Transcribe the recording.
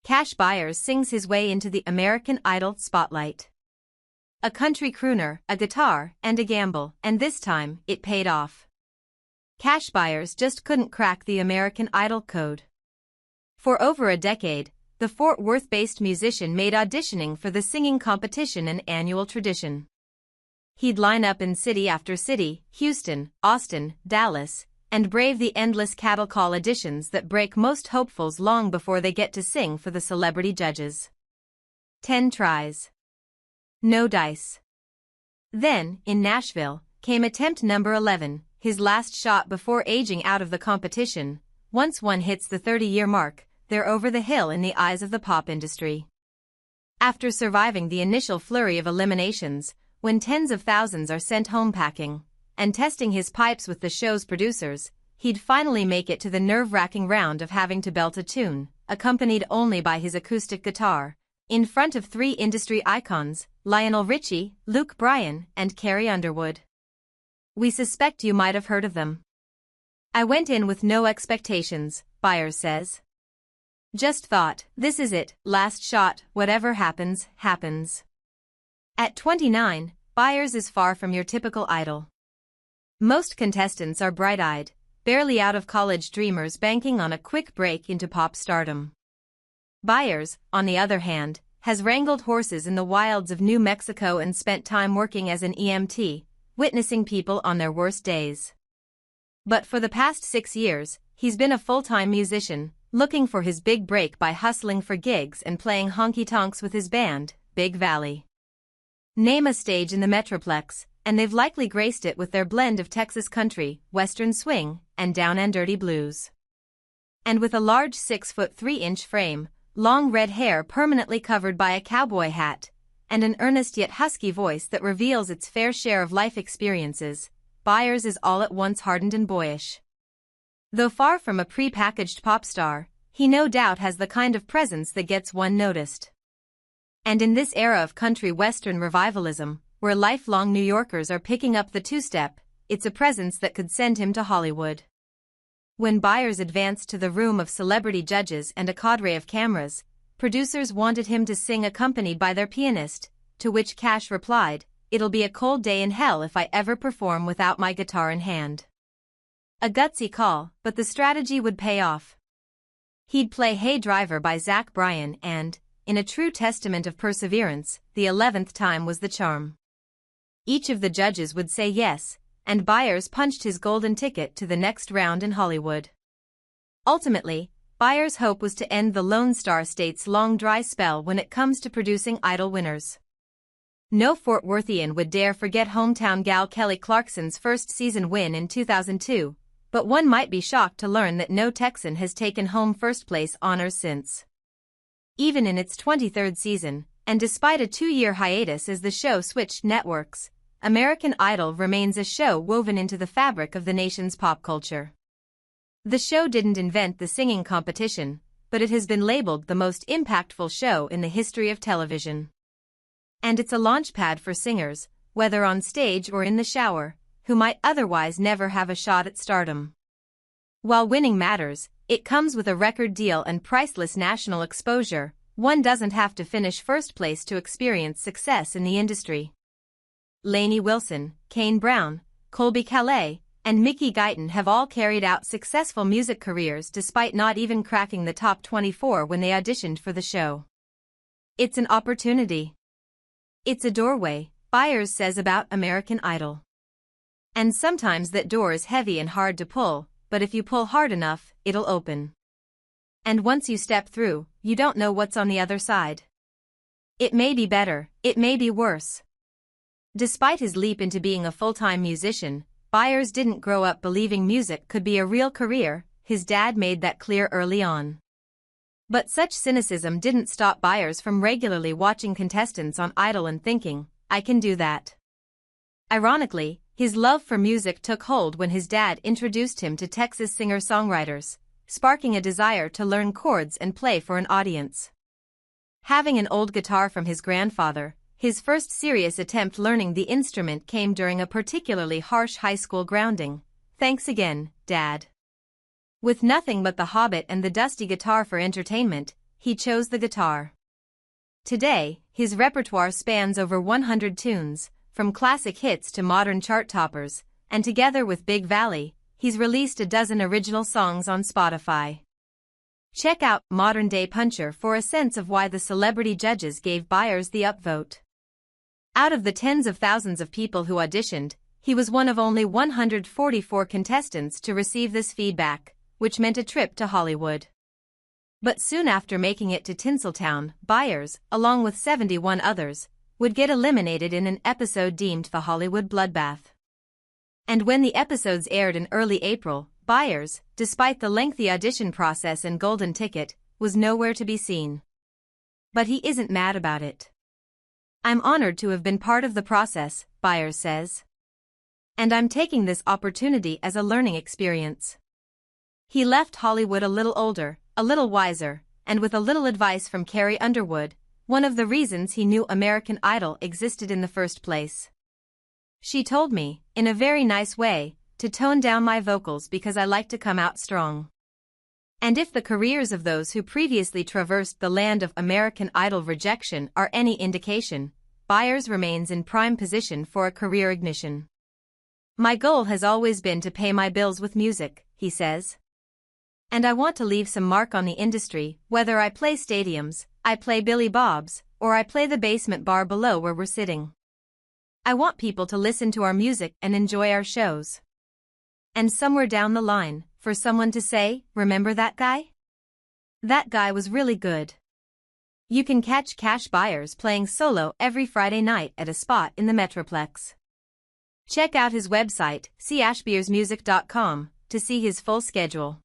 Cash Byers sings his way into the American Idol spotlight. A country crooner, a guitar, and a gamble, and this time, it paid off. Cash Byers just couldn't crack the American Idol code. For over a decade, the Fort Worth-based musician made auditioning for the singing competition an annual tradition. He'd line up in city after city, Houston, Austin, Dallas, and brave the endless cattle call auditions that break most hopefuls long before they get to sing for the celebrity judges. 10 tries. No dice. Then, in Nashville, came attempt number 11, his last shot before aging out of the competition. Once one hits the 30-year mark, they're over the hill in the eyes of the pop industry. After surviving the initial flurry of eliminations, when tens of thousands are sent home packing, and testing his pipes with the show's producers, he'd finally make it to the nerve-wracking round of having to belt a tune, accompanied only by his acoustic guitar, in front of 3 industry icons, Lionel Richie, Luke Bryan, and Carrie Underwood. We suspect you might have heard of them. I went in with no expectations, Byers says. Just thought, this is it, last shot, whatever happens, happens. At 29, Byers is far from your typical idol. Most contestants are bright-eyed, barely out-of-college dreamers banking on a quick break into pop stardom. Byers, on the other hand, has wrangled horses in the wilds of New Mexico and spent time working as an EMT, witnessing people on their worst days. But for the past 6 years, he's been a full-time musician, looking for his big break by hustling for gigs and playing honky-tonks with his band, Big Valley. Name a stage in the Metroplex, and they've likely graced it with their blend of Texas country, western swing, and down-and-dirty blues. And with a large 6'3" frame, long red hair permanently covered by a cowboy hat, and an earnest yet husky voice that reveals its fair share of life experiences, Byers is all at once hardened and boyish. Though far from a pre-packaged pop star, he no doubt has the kind of presence that gets one noticed. And in this era of country western revivalism, where lifelong New Yorkers are picking up the two-step, it's a presence that could send him to Hollywood. When Byers advanced to the room of celebrity judges and a cadre of cameras, producers wanted him to sing accompanied by their pianist, to which Cash replied, "It'll be a cold day in hell if I ever perform without my guitar in hand." A gutsy call, but the strategy would pay off. He'd play Hey Driver by Zach Bryan and, in a true testament of perseverance, the 11th time was the charm. Each of the judges would say yes, and Byers punched his golden ticket to the next round in Hollywood. Ultimately, Byers' hope was to end the Lone Star State's long dry spell when it comes to producing Idol winners. No Fort Worthian would dare forget hometown gal Kelly Clarkson's first season win in 2002, but one might be shocked to learn that no Texan has taken home first-place honors since. Even in its 23rd season, and despite a 2-year hiatus as the show switched networks, American Idol remains a show woven into the fabric of the nation's pop culture. The show didn't invent the singing competition, but it has been labeled the most impactful show in the history of television. And it's a launchpad for singers, whether on stage or in the shower, who might otherwise never have a shot at stardom. While winning matters, it comes with a record deal and priceless national exposure. One doesn't have to finish first place to experience success in the industry. Lainey Wilson, Kane Brown, Colby Calais, and Mickey Guyton have all carried out successful music careers despite not even cracking the top 24 when they auditioned for the show. It's an opportunity. It's a doorway, Byers says about American Idol. And sometimes that door is heavy and hard to pull, but if you pull hard enough, it'll open. And once you step through, you don't know what's on the other side. It may be better, it may be worse. Despite his leap into being a full-time musician, Byers didn't grow up believing music could be a real career. His dad made that clear early on. But such cynicism didn't stop Byers from regularly watching contestants on Idol and thinking, I can do that. Ironically, his love for music took hold when his dad introduced him to Texas singer-songwriters, sparking a desire to learn chords and play for an audience. Having an old guitar from his grandfather, his first serious attempt learning the instrument came during a particularly harsh high school grounding. Thanks again, Dad. With nothing but The Hobbit and the dusty guitar for entertainment, he chose the guitar. Today, his repertoire spans over 100 tunes, from classic hits to modern chart toppers, and together with Big Valley, he's released a dozen original songs on Spotify. Check out Modern Day Puncher for a sense of why the celebrity judges gave Byers the upvote. Out of the tens of thousands of people who auditioned, he was one of only 144 contestants to receive this feedback, which meant a trip to Hollywood. But soon after making it to Tinseltown, Byers, along with 71 others, would get eliminated in an episode deemed the Hollywood bloodbath. And when the episodes aired in early April, Byers, despite the lengthy audition process and golden ticket, was nowhere to be seen. But he isn't mad about it. "I'm honored to have been part of the process," Byers says. "And I'm taking this opportunity as a learning experience." He left Hollywood a little older, a little wiser, and with a little advice from Carrie Underwood, one of the reasons he knew American Idol existed in the first place. "She told me, in a very nice way, to tone down my vocals because I like to come out strong." And if the careers of those who previously traversed the land of American Idol rejection are any indication, Byers remains in prime position for a career ignition. "My goal has always been to pay my bills with music," he says. "And I want to leave some mark on the industry, whether I play stadiums, I play Billy Bob's, or I play the basement bar below where we're sitting. I want people to listen to our music and enjoy our shows. And somewhere down the line, for someone to say, 'Remember that guy? That guy was really good.'" You can catch Cash Byers playing solo every Friday night at a spot in the Metroplex. Check out his website, cashbyersmusic.com, to see his full schedule.